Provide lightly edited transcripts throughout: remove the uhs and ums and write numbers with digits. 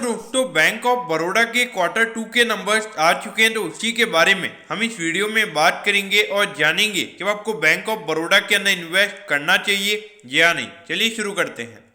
दोस्तों bank of Baroda के Q2 के नंबर्स आ चुके हैं, तो उसी के बारे में हम इस वीडियो में बात करेंगे और जानेंगे कि आपको बैंक ऑफ बड़ौदा के अंदर इन्वेस्ट करना चाहिए या नहीं। चलिए शुरू करते हैं।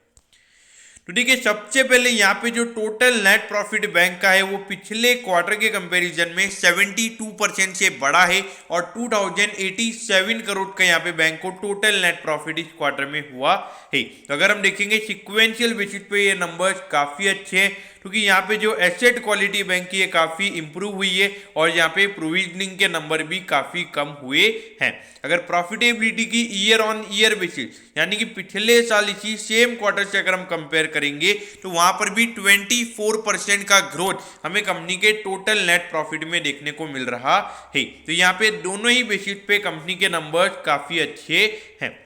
तो देखिए, सबसे पहले यहाँ पे जो टोटल नेट प्रॉफिट बैंक का है वो पिछले क्वार्टर के कंपैरिजन में 72% से बड़ा है और 2087 करोड़ का यहाँ पे बैंक को टोटल नेट प्रॉफिट इस क्वार्टर में हुआ है। तो अगर हम देखेंगे सिक्वेंशियल बेसिस पे ये नंबर्स काफ़ी अच्छे हैं, क्योंकि यहाँ पे जो एसेट क्वालिटी बैंक की है काफ़ी इंप्रूव हुई है और यहाँ पे प्रोविजनिंग के नंबर भी काफ़ी कम हुए हैं। अगर प्रॉफिटेबिलिटी की ईयर ऑन ईयर बेसिस यानी कि पिछले साल इसी सेम क्वार्टर से अगर हम कंपेयर करेंगे तो वहां पर भी 24% का ग्रोथ हमें कंपनी के टोटल नेट प्रॉफिट में देखने को मिल रहा है। तो यहाँ पे दोनों ही बेसिस पे कंपनी के नंबर्स काफ़ी अच्छे हैं।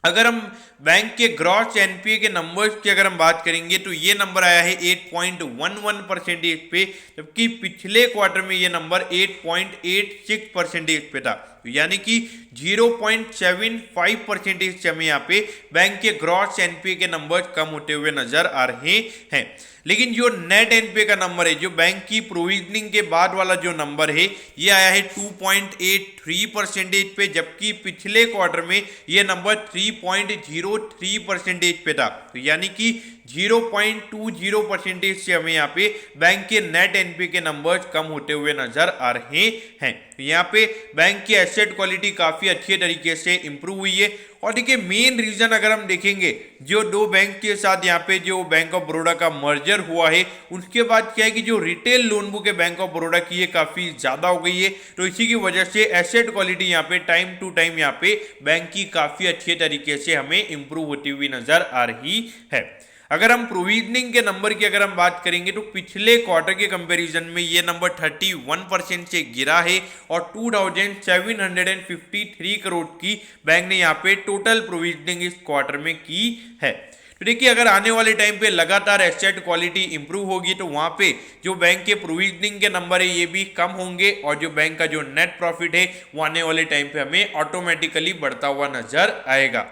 अगर हम बैंक के ग्रॉस एनपीए के नंबर्स की अगर हम बात करेंगे तो ये नंबर आया है 8.11% पे, जबकि पिछले क्वार्टर में ये नंबर 8.86% पे था। यानी कि 0.75% से हमें यहाँ पे बैंक के ग्रॉस एनपीए के नंबर्स कम होते हुए नजर आ रहे हैं। लेकिन जो नेट एनपीए का नंबर है, जो बैंक की प्रोविजनिंग के बाद वाला जो नंबर है, ये आया है 2.83% पे, जबकि पिछले क्वार्टर में ये नंबर 3.03% पे था। तो यानी कि 0.20% से हमें यहाँ पे बैंक के नेट एनपीए के नंबर्स कम होते हुए नजर आ रहे हैं। यहाँ पे बैंक की एसेट क्वालिटी काफी अच्छे तरीके से इंप्रूव हुई है। और देखिए, मेन रीजन अगर हम देखेंगे, जो दो बैंक के साथ यहाँ पे जो बैंक ऑफ बड़ौदा का मर्जर हुआ है, उसके बाद क्या है कि जो रिटेल लोन बुक है बैंक ऑफ बड़ौदा की, ये काफी ज्यादा हो गई है। तो इसी की वजह से एसेट क्वालिटी यहाँ पे टाइम टू टाइम यहाँ पे बैंक की काफी अच्छे तरीके से हमें इंप्रूव होती हुई नजर आ रही है। अगर हम प्रोविजनिंग के नंबर की अगर हम बात करेंगे तो पिछले क्वार्टर के कंपैरिजन में ये नंबर 31% से गिरा है और 2753 करोड़ की बैंक ने यहाँ पे टोटल प्रोविजनिंग इस क्वार्टर में की है। तो देखिए, अगर आने वाले टाइम पे लगातार एसेट क्वालिटी इंप्रूव होगी तो वहां पे जो बैंक के प्रोविजनिंग के नंबर है ये भी कम होंगे और जो बैंक का जो नेट प्रॉफिट है वो आने वाले टाइम पे हमें ऑटोमेटिकली बढ़ता हुआ नजर आएगा।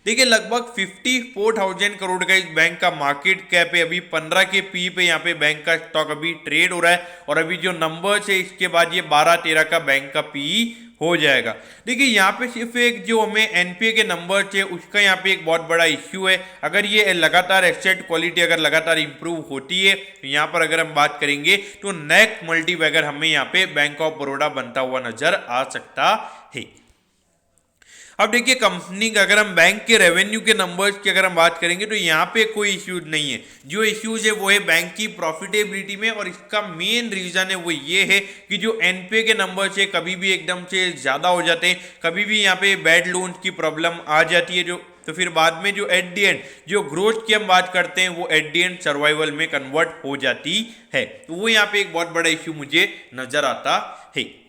देखिए, लगभग 54,000 करोड़ का इस बैंक का मार्केट कैप है। अभी 15 के पी पे यहाँ पे बैंक का स्टॉक अभी ट्रेड हो रहा है और अभी जो नंबर्स है इसके बाद ये 12-13 का बैंक का पी हो जाएगा। देखिए, यहाँ पे सिर्फ एक जो हमें एनपीए के नंबर्स है उसका यहाँ पे एक बहुत बड़ा इश्यू है। अगर ये लगातार एसेट क्वालिटी अगर लगातार इंप्रूव होती है तो यहाँ पर अगर हम बात करेंगे तो नेक्स्ट मल्टीबैगर हमें यहाँ पे बैंक ऑफ बड़ौदा बनता हुआ नजर आ सकता है। अब देखिए, कंपनी का अगर हम बैंक के रेवेन्यू के नंबर्स की अगर हम बात करेंगे तो यहाँ पे कोई इश्यूज नहीं है। जो इश्यूज है वो है बैंक की प्रॉफिटेबिलिटी में, और इसका मेन रीजन है वो ये है कि जो एनपीए के नंबर्स है कभी भी एकदम से ज्यादा हो जाते हैं, कभी भी यहाँ पे बैड लोन्स की प्रॉब्लम आ जाती है, जो तो फिर बाद में जो एट दी एंड जो ग्रोथ की हम बात करते हैं वो एट दी एंड सर्वाइवल में कन्वर्ट हो जाती है। तो वो यहाँ पे एक बहुत बड़ा इश्यू मुझे नजर आता है।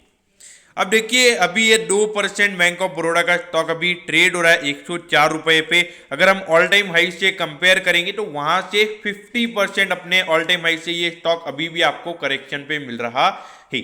अब देखिए, अभी ये 2% बैंक ऑफ बड़ौदा का स्टॉक अभी ट्रेड हो रहा है 104 रुपए पे। अगर हम ऑल टाइम हाई से कंपेयर करेंगे तो वहां से 50% अपने ऑल टाइम हाई से ये स्टॉक अभी भी आपको करेक्शन पे मिल रहा है।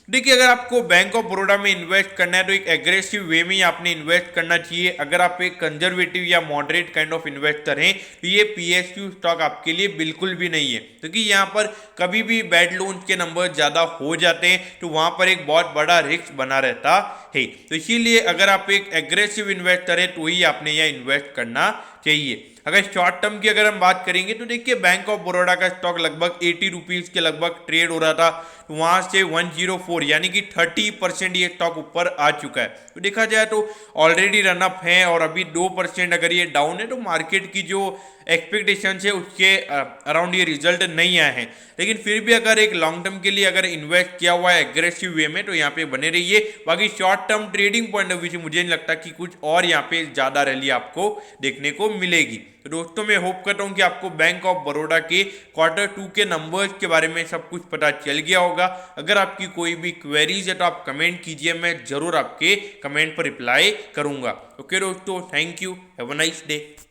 देखिए, अगर आपको बैंक ऑफ बड़ौदा में इन्वेस्ट करना है तो एक एग्रेसिव वे में ही आपने इन्वेस्ट करना चाहिए। अगर आप एक कंजर्वेटिव या मॉडरेट काइंड ऑफ इन्वेस्टर हैं तो ये पीएसयू स्टॉक आपके लिए बिल्कुल भी नहीं है, क्योंकि यहाँ पर कभी भी बैड लोन्स के नंबर ज्यादा हो जाते हैं तो वहां पर एक बहुत बड़ा रिस्क बना रहता है। तो इसीलिए अगर आप एक एग्रेसिव इन्वेस्टर है तो ही आपने यह इन्वेस्ट करना चाहिए। अगर शॉर्ट टर्म की अगर हम बात करेंगे तो देखिए, बैंक ऑफ बड़ौदा का स्टॉक लगभग 80 रुपीज के लगभग ट्रेड हो रहा था, तो वहां से 104 यानी कि 30% ये स्टॉक ऊपर आ चुका है। तो देखा जाए तो ऑलरेडी रनअप है और अभी 2% अगर ये डाउन है तो मार्केट की जो एक्सपेक्टेशन है उसके अराउंड ये रिजल्ट नहीं आए हैं। लेकिन फिर भी अगर एक लॉन्ग टर्म के लिए अगर इन्वेस्ट किया हुआ है एग्रेसिव वे में तो यहाँ पे बने रहिए। बाकी short term trading point of view से मुझे नहीं लगता कि कुछ और यहाँ पे ज्यादा रैली आपको देखने को मिलेगी। तो दोस्तों, मैं होप करता हूँ कि आपको बैंक ऑफ बड़ौदा के Q2 के नंबर्स के बारे में सब कुछ पता चल गया होगा। अगर आपकी कोई भी क्वेरीज है तो आप कमेंट कीजिए, मैं जरूर आपके कमेंट पर रिप्लाई करूंगा। ओके दोस्तों, thank you, have a nice day.